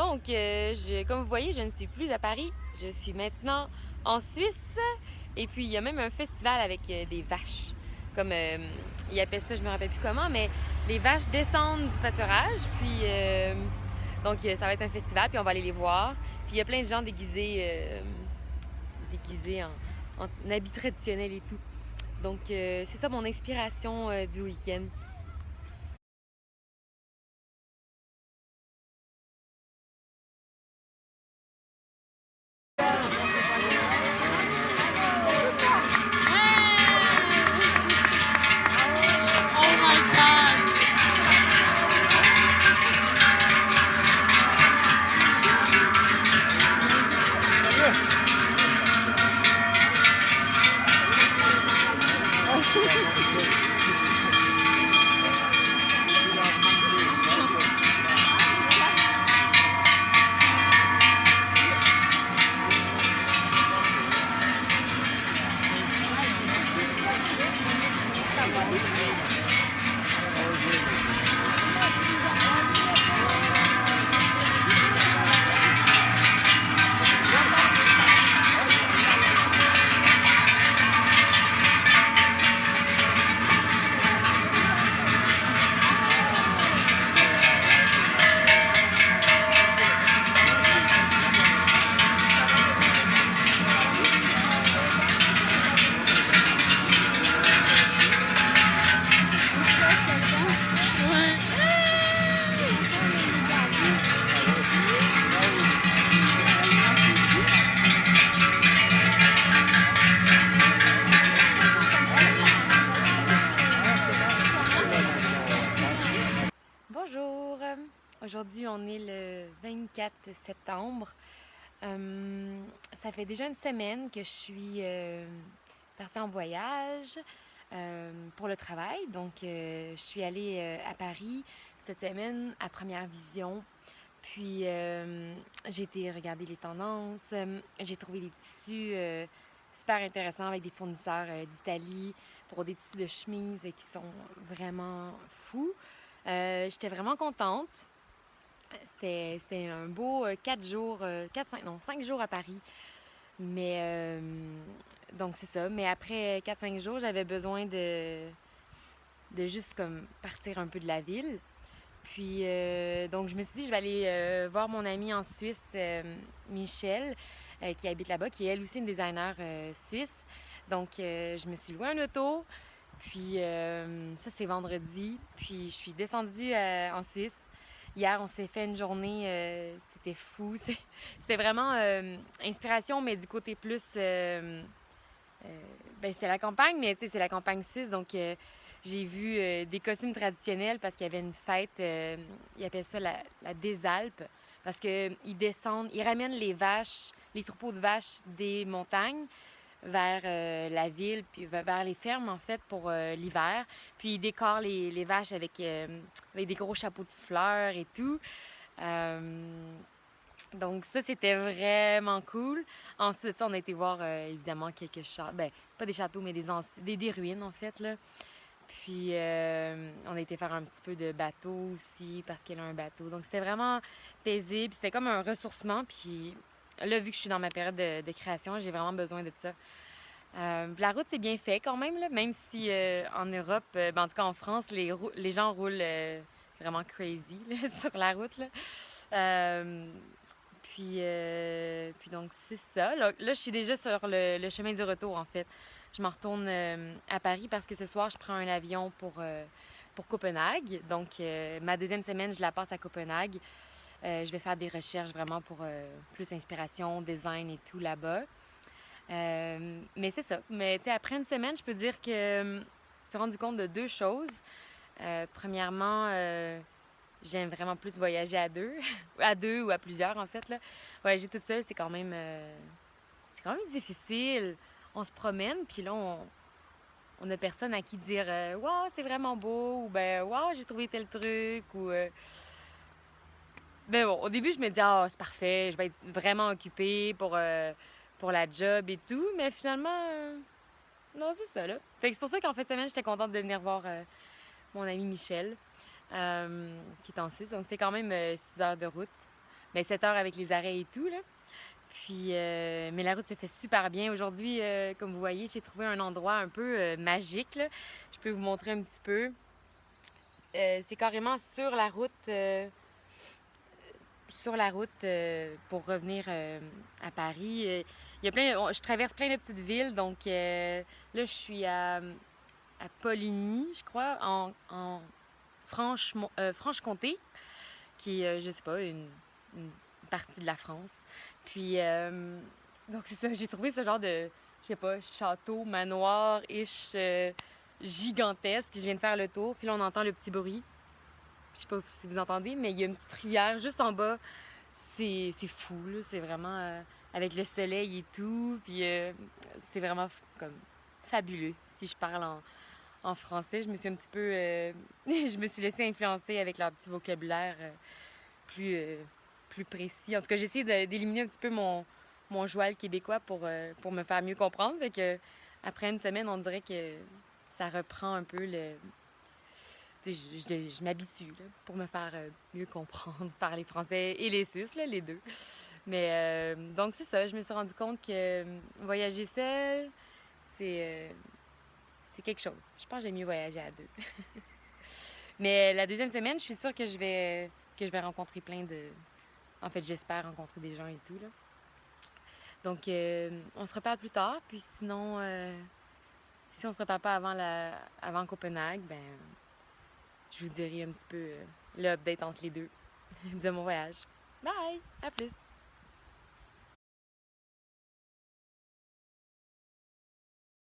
Donc, comme vous voyez, je ne suis plus à Paris. Je suis maintenant en Suisse. Et puis, il y a même un festival avec des vaches. Comme ils appellent ça, je me rappelle plus comment, mais les vaches descendent du pâturage. Puis, ça va être un festival, puis on va aller les voir. Puis, il y a plein de gens déguisés en habits traditionnels et tout. Donc, c'est ça mon inspiration du week-end. Bonjour! Aujourd'hui, on est le 24 septembre. Ça fait déjà une semaine que je suis partie en voyage pour le travail. Donc, je suis allée à Paris cette semaine à Première Vision. Puis, j'ai été regarder les tendances. J'ai trouvé des tissus super intéressants avec des fournisseurs d'Italie pour des tissus de chemise qui sont vraiment fous. J'étais vraiment contente. C'était un beau 4 jours, 4, 5, non, 5 jours à Paris. Mais donc c'est ça. Mais après 4-5 jours, j'avais besoin de juste comme partir un peu de la ville. Puis donc je me suis dit, je vais aller voir mon amie en Suisse, Michel, qui habite là-bas, qui est elle aussi une designer suisse. Donc je me suis loué un auto. Puis ça, c'est vendredi. Puis je suis descendue en Suisse. Hier, on s'est fait une journée, c'était fou. C'était vraiment inspiration, mais du côté plus... c'était la campagne, mais tu sais, c'est la campagne suisse. Donc j'ai vu des costumes traditionnels parce qu'il y avait une fête, ils appellent ça la des Alpes. Parce qu'ils descendent, ils ramènent les vaches, les troupeaux de vaches des montagnes vers la ville, puis vers les fermes, en fait, pour l'hiver. Puis ils décorent les vaches avec des gros chapeaux de fleurs et tout. Donc ça, c'était vraiment cool. Ensuite, on a été voir, évidemment, quelques châteaux. Ben, pas des châteaux, mais des ruines, en fait, là. Puis, on a été faire un petit peu de bateau aussi, parce qu'elle a un bateau. Donc, c'était vraiment paisible. C'était comme un ressourcement. Puis, là, vu que je suis dans ma période de création, j'ai vraiment besoin de ça. La route, c'est bien fait quand même, là, même si en Europe, en tout cas en France, les gens roulent vraiment crazy là, sur la route. Là. Euh, puis donc, c'est ça. Là, je suis déjà sur le chemin du retour, en fait. Je m'en retourne à Paris parce que ce soir, je prends un avion pour Copenhague. Donc, ma deuxième semaine, je la passe à Copenhague. Je vais faire des recherches vraiment pour plus inspiration, design et tout là-bas. Mais c'est ça. Mais tu sais, après une semaine, je peux dire que je me suis rendu compte de deux choses. Premièrement, j'aime vraiment plus voyager à deux, à deux ou à plusieurs en fait là. Voyager toute seule, c'est quand même difficile. On se promène, puis là on a personne à qui dire waouh, c'est vraiment beau ou ben waouh, j'ai trouvé tel truc ou ben bon, au début je me dis ah, c'est parfait, je vais être vraiment occupée pour la job et tout, mais finalement non, c'est ça là. Fait que c'est pour ça qu'en fin de semaine, j'étais contente de venir voir mon ami Michel qui est en Suisse. Donc c'est quand même 6 heures de route. ben, 7 heures avec les arrêts et tout, là. Puis, mais la route se fait super bien. Aujourd'hui, comme vous voyez, j'ai trouvé un endroit un peu magique, là. Je peux vous montrer un petit peu. C'est carrément sur la route pour revenir à Paris. Il y a je traverse plein de petites villes, donc là, je suis à Poligny, je crois, en Franche-Comté, qui est, je sais pas, une partie de la France. Puis, donc c'est ça, j'ai trouvé ce genre de, je sais pas, château, manoir-ish gigantesque. Je viens de faire le tour, puis là, on entend le petit bruit. Je sais pas si vous entendez, mais il y a une petite rivière juste en bas. C'est fou, là. C'est vraiment avec le soleil et tout. Puis c'est vraiment comme fabuleux. Si je parle en français, je me suis un petit peu. Je me suis laissée influencer avec leur petit vocabulaire plus, plus précis. En tout cas, j'ai essayé d'éliminer un petit peu mon joual québécois pour me faire mieux comprendre. Fait que après une semaine, on dirait que ça reprend un peu le. Je m'habitue là, pour me faire mieux comprendre, parler français et les Suisses, là, les deux. Mais donc c'est ça, je me suis rendu compte que voyager seule, c'est c'est quelque chose. Je pense que j'aime mieux voyager à deux. Mais la deuxième semaine, je suis sûre que je vais rencontrer plein de... En fait, j'espère rencontrer des gens et tout, là. Donc, on se reparle plus tard. Puis sinon, si on se reparle pas avant Copenhague, ben, je vous dirai un petit peu le update entre les deux de mon voyage. Bye! À plus!